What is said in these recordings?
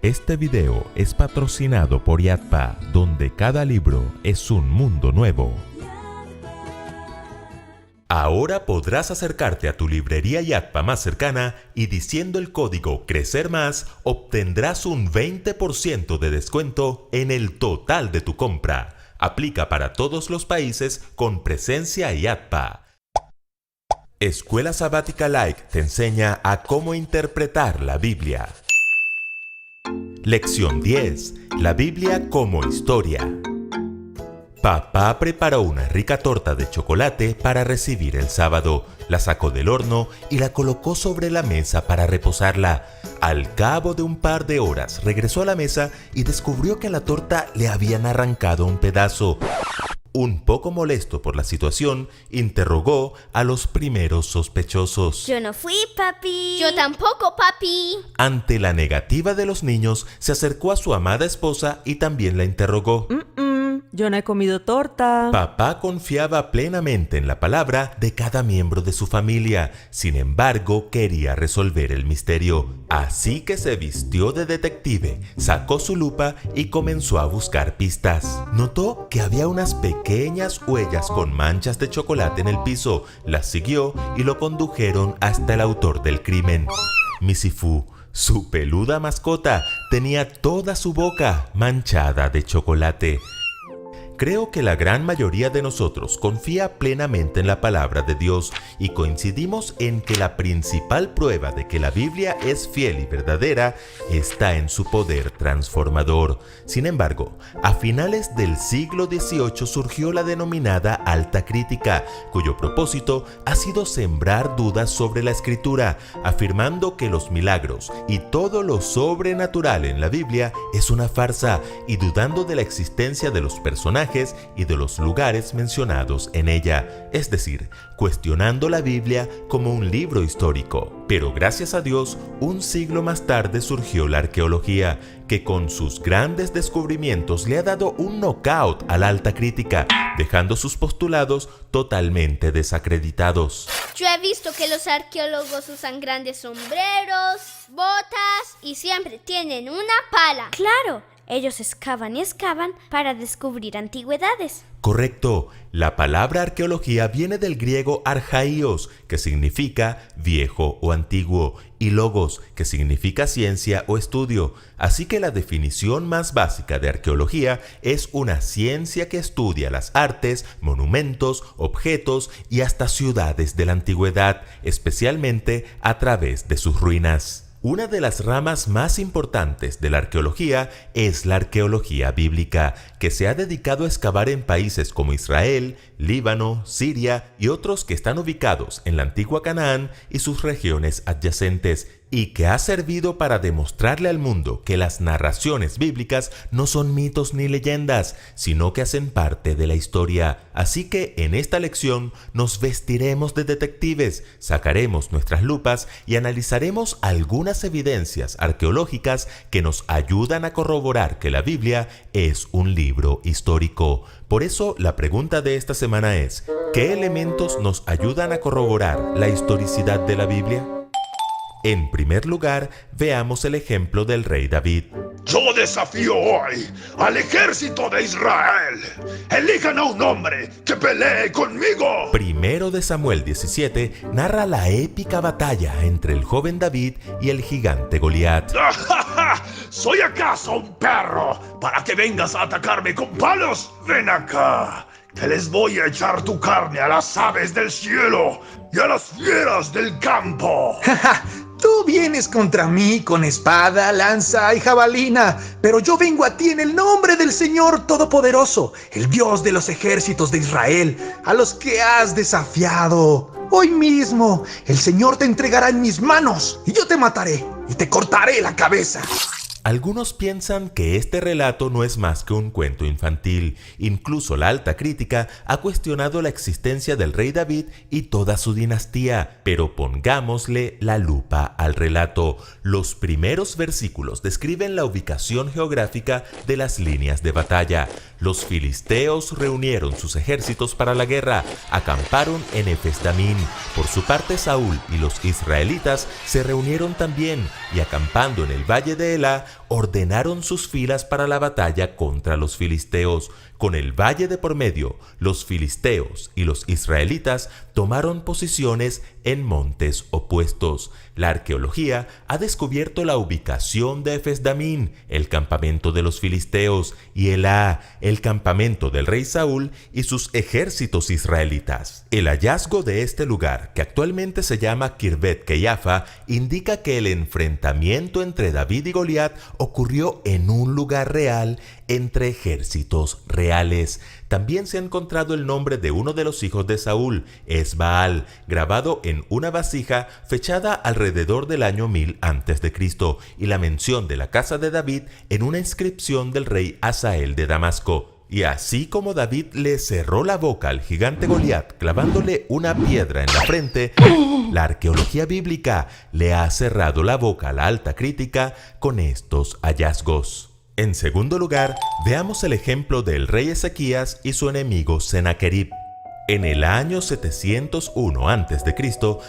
Este video es patrocinado por Yatpa, donde cada libro es un mundo nuevo. Ahora podrás acercarte a tu librería Yatpa más cercana y diciendo el código CRECERMÁS obtendrás un 20% de descuento en el total de tu compra. Aplica para todos los países con presencia Yatpa. Escuela Sabática Like te enseña a cómo interpretar la Biblia. Lección 10. La Biblia como historia. Papá preparó una rica torta de chocolate para recibir el sábado, la sacó del horno y la colocó sobre la mesa para reposarla. Al cabo de un par de horas regresó a la mesa y descubrió que a la torta le habían arrancado un pedazo. Un poco molesto por la situación, interrogó a los primeros sospechosos. Yo no fui, papi. Yo tampoco, papi. Ante la negativa de los niños, se acercó a su amada esposa y también la interrogó. Yo no he comido torta. Papá confiaba plenamente en la palabra de cada miembro de su familia. Sin embargo, quería resolver el misterio. Así que se vistió de detective, sacó su lupa y comenzó a buscar pistas. Notó que había unas pequeñas huellas con manchas de chocolate en el piso. Las siguió y lo condujeron hasta el autor del crimen. Misifú, su peluda mascota, tenía toda su boca manchada de chocolate. Creo que la gran mayoría de nosotros confía plenamente en la palabra de Dios y coincidimos en que la principal prueba de que la Biblia es fiel y verdadera está en su poder transformador. Sin embargo, a finales del siglo XVIII surgió la denominada alta crítica, cuyo propósito ha sido sembrar dudas sobre la Escritura, afirmando que los milagros y todo lo sobrenatural en la Biblia es una farsa y dudando de la existencia de los personajes y de los lugares mencionados en ella, es decir, cuestionando la Biblia como un libro histórico. Pero gracias a Dios, un siglo más tarde surgió la arqueología, que con sus grandes descubrimientos le ha dado un knockout a la alta crítica, dejando sus postulados totalmente desacreditados. Yo he visto que los arqueólogos usan grandes sombreros, botas y siempre tienen una pala. Claro, ellos excavan y excavan para descubrir antigüedades. Correcto. La palabra arqueología viene del griego arjaios, que significa viejo o antiguo, y logos, que significa ciencia o estudio. Así que la definición más básica de arqueología es una ciencia que estudia las artes, monumentos, objetos y hasta ciudades de la antigüedad, especialmente a través de sus ruinas. Una de las ramas más importantes de la arqueología es la arqueología bíblica, que se ha dedicado a excavar en países como Israel, Líbano, Siria y otros que están ubicados en la antigua Canaán y sus regiones adyacentes, y que ha servido para demostrarle al mundo que las narraciones bíblicas no son mitos ni leyendas, sino que hacen parte de la historia. Así que en esta lección nos vestiremos de detectives, sacaremos nuestras lupas y analizaremos algunas evidencias arqueológicas que nos ayudan a corroborar que la Biblia es un libro histórico. Por eso la pregunta de esta semana es, ¿qué elementos nos ayudan a corroborar la historicidad de la Biblia? En primer lugar, veamos el ejemplo del rey David. Yo desafío hoy al ejército de Israel. Elijan a un hombre que pelee conmigo. Primero de Samuel 17 narra la épica batalla entre el joven David y el gigante Goliat. ¿Soy acaso un perro para que vengas a atacarme con palos? Ven acá, que les voy a echar tu carne a las aves del cielo y a las fieras del campo. Tú vienes contra mí con espada, lanza y jabalina, pero yo vengo a ti en el nombre del Señor Todopoderoso, el Dios de los ejércitos de Israel, a los que has desafiado. Hoy mismo el Señor te entregará en mis manos y yo te mataré y te cortaré la cabeza. Algunos piensan que este relato no es más que un cuento infantil. Incluso la alta crítica ha cuestionado la existencia del rey David y toda su dinastía. Pero pongámosle la lupa al relato. Los primeros versículos describen la ubicación geográfica de las líneas de batalla. Los filisteos reunieron sus ejércitos para la guerra, acamparon en Efes-Damín. Por su parte, Saúl y los israelitas se reunieron también y acampando en el valle de Elá, ordenaron sus filas para la batalla contra los filisteos. Con el valle de por medio, los filisteos y los israelitas tomaron posiciones en montes opuestos. La arqueología ha descubierto la ubicación de Efes-Damín, el campamento de los filisteos, y Elá, el campamento del rey Saúl y sus ejércitos israelitas. El hallazgo de este lugar, que actualmente se llama Kirvet Keiafa, indica que el enfrentamiento entre David y Goliat ocurrió en un lugar real entre ejércitos reales. También se ha encontrado el nombre de uno de los hijos de Saúl, Esbaal, grabado en una vasija fechada alrededor del año 1000 a.C., y la mención de la casa de David en una inscripción del rey Asael de Damasco. Y así como David le cerró la boca al gigante Goliat clavándole una piedra en la frente, la arqueología bíblica le ha cerrado la boca a la alta crítica con estos hallazgos. En segundo lugar, veamos el ejemplo del rey Ezequías y su enemigo Senaquerib. En el año 701 a.C.,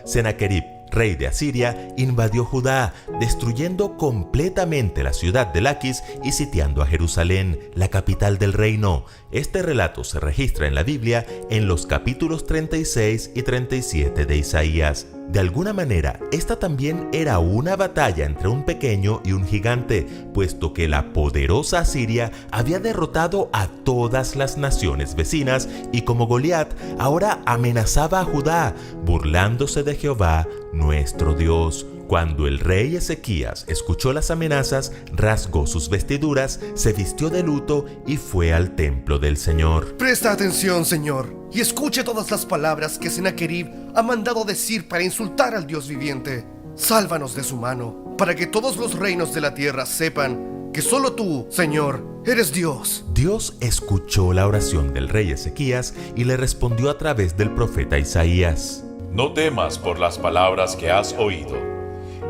Senaquerib, rey de Asiria, invadió Judá, destruyendo completamente la ciudad de Laquis y sitiando a Jerusalén, la capital del reino. Este relato se registra en la Biblia en los capítulos 36 y 37 de Isaías. De alguna manera, esta también era una batalla entre un pequeño y un gigante, puesto que la poderosa Asiria había derrotado a todas las naciones vecinas y como Goliat ahora amenazaba a Judá, burlándose de Jehová, nuestro Dios. Cuando el rey Ezequías escuchó las amenazas, rasgó sus vestiduras, se vistió de luto y fue al templo del Señor. Presta atención, Señor, y escuche todas las palabras que Senaquerib ha mandado decir para insultar al Dios viviente. Sálvanos de su mano, para que todos los reinos de la tierra sepan que solo tú, Señor, eres Dios. Dios escuchó la oración del rey Ezequías y le respondió a través del profeta Isaías. No temas por las palabras que has oído.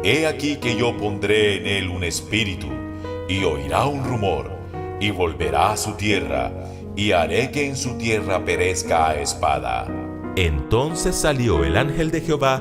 He aquí que yo pondré en él un espíritu, y oirá un rumor, y volverá a su tierra, y haré que en su tierra perezca a espada. Entonces salió el ángel de Jehová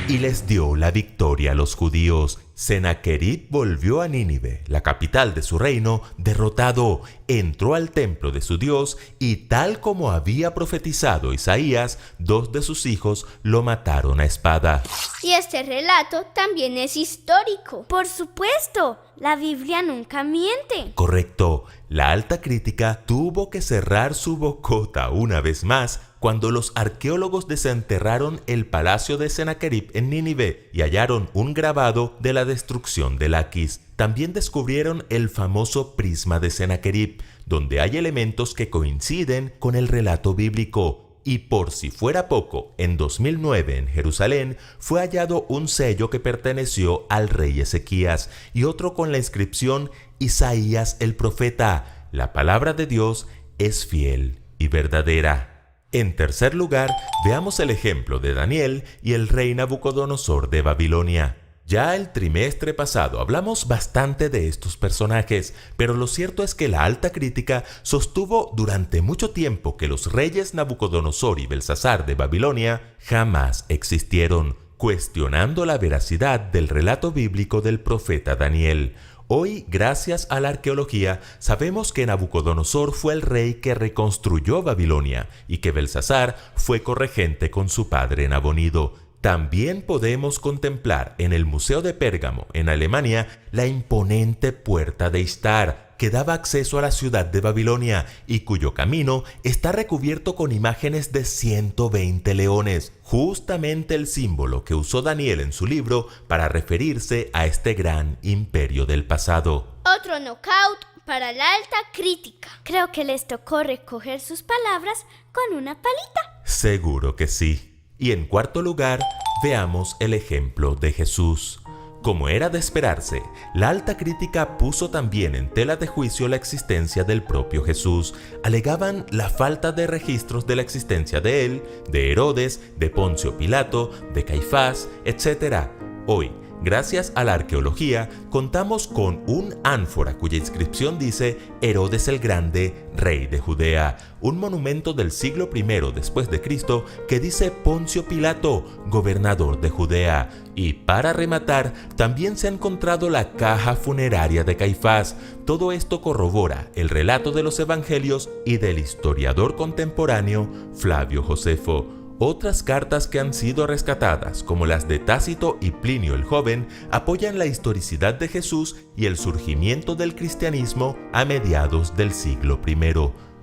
y les dio la victoria a los judíos. Senaquerib volvió a Nínive, la capital de su reino, derrotado, entró al templo de su Dios y tal como había profetizado Isaías, 2 de sus hijos lo mataron a espada. Y este relato también es histórico. Por supuesto, la Biblia nunca miente. Correcto, la alta crítica tuvo que cerrar su bocota una vez más cuando los arqueólogos desenterraron el palacio de Senaquerib en Nínive y hallaron un grabado de la destrucción de Laquis. También descubrieron el famoso prisma de Senaquerib, donde hay elementos que coinciden con el relato bíblico. Y por si fuera poco, en 2009 en Jerusalén fue hallado un sello que perteneció al rey Ezequías y otro con la inscripción Isaías el profeta. La palabra de Dios es fiel y verdadera. En tercer lugar, veamos el ejemplo de Daniel y el rey Nabucodonosor de Babilonia. Ya el trimestre pasado hablamos bastante de estos personajes, pero lo cierto es que la alta crítica sostuvo durante mucho tiempo que los reyes Nabucodonosor y Belsasar de Babilonia jamás existieron, cuestionando la veracidad del relato bíblico del profeta Daniel. Hoy, gracias a la arqueología, sabemos que Nabucodonosor fue el rey que reconstruyó Babilonia y que Belsasar fue corregente con su padre Nabonido. También podemos contemplar en el Museo de Pérgamo, en Alemania, la imponente puerta de Ishtar, que daba acceso a la ciudad de Babilonia y cuyo camino está recubierto con imágenes de 120 leones, justamente el símbolo que usó Daniel en su libro para referirse a este gran imperio del pasado. Otro knockout para la alta crítica. Creo que les tocó recoger sus palabras con una palita. Seguro que sí. Y en cuarto lugar, veamos el ejemplo de Jesús. Como era de esperarse, la alta crítica puso también en tela de juicio la existencia del propio Jesús. Alegaban la falta de registros de la existencia de él, de Herodes, de Poncio Pilato, de Caifás, etc. Hoy, Gracias a la arqueología, contamos con un ánfora cuya inscripción dice Herodes el Grande, rey de Judea, un monumento del siglo I después de Cristo que dice Poncio Pilato, gobernador de Judea, y para rematar, también se ha encontrado la caja funeraria de Caifás. Todo esto corrobora el relato de los evangelios y del historiador contemporáneo Flavio Josefo. Otras cartas que han sido rescatadas, como las de Tácito y Plinio el Joven, apoyan la historicidad de Jesús y el surgimiento del cristianismo a mediados del siglo I.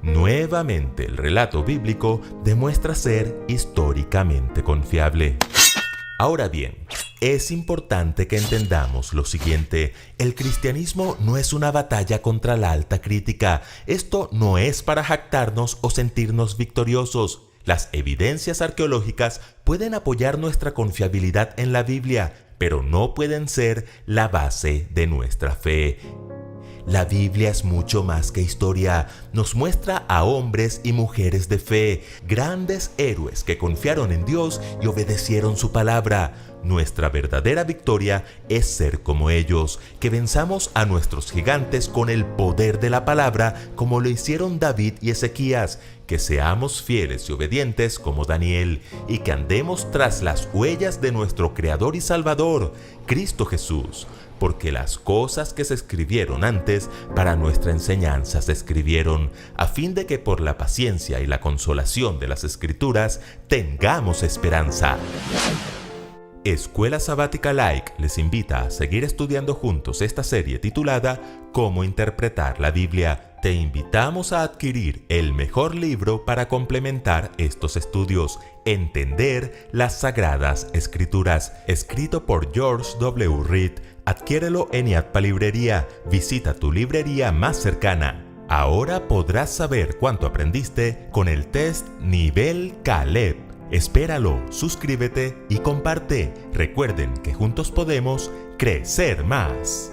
Nuevamente, el relato bíblico demuestra ser históricamente confiable. Ahora bien, es importante que entendamos lo siguiente: el cristianismo no es una batalla contra la alta crítica. Esto no es para jactarnos o sentirnos victoriosos. Las evidencias arqueológicas pueden apoyar nuestra confiabilidad en la Biblia, pero no pueden ser la base de nuestra fe. La Biblia es mucho más que historia. Nos muestra a hombres y mujeres de fe, grandes héroes que confiaron en Dios y obedecieron su palabra. Nuestra verdadera victoria es ser como ellos, que venzamos a nuestros gigantes con el poder de la palabra, como lo hicieron David y Ezequías, que seamos fieles y obedientes como Daniel, y que andemos tras las huellas de nuestro Creador y Salvador, Cristo Jesús, porque las cosas que se escribieron antes para nuestra enseñanza se escribieron, a fin de que por la paciencia y la consolación de las Escrituras tengamos esperanza. Escuela Sabática Like les invita a seguir estudiando juntos esta serie titulada Cómo interpretar la Biblia. Te invitamos a adquirir el mejor libro para complementar estos estudios, Entender las Sagradas Escrituras, escrito por George W. Reed. Adquiérelo en IATPA Librería. Visita tu librería más cercana. Ahora podrás saber cuánto aprendiste con el test Nivel Caleb. Espéralo, suscríbete y comparte. Recuerden que juntos podemos crecer más.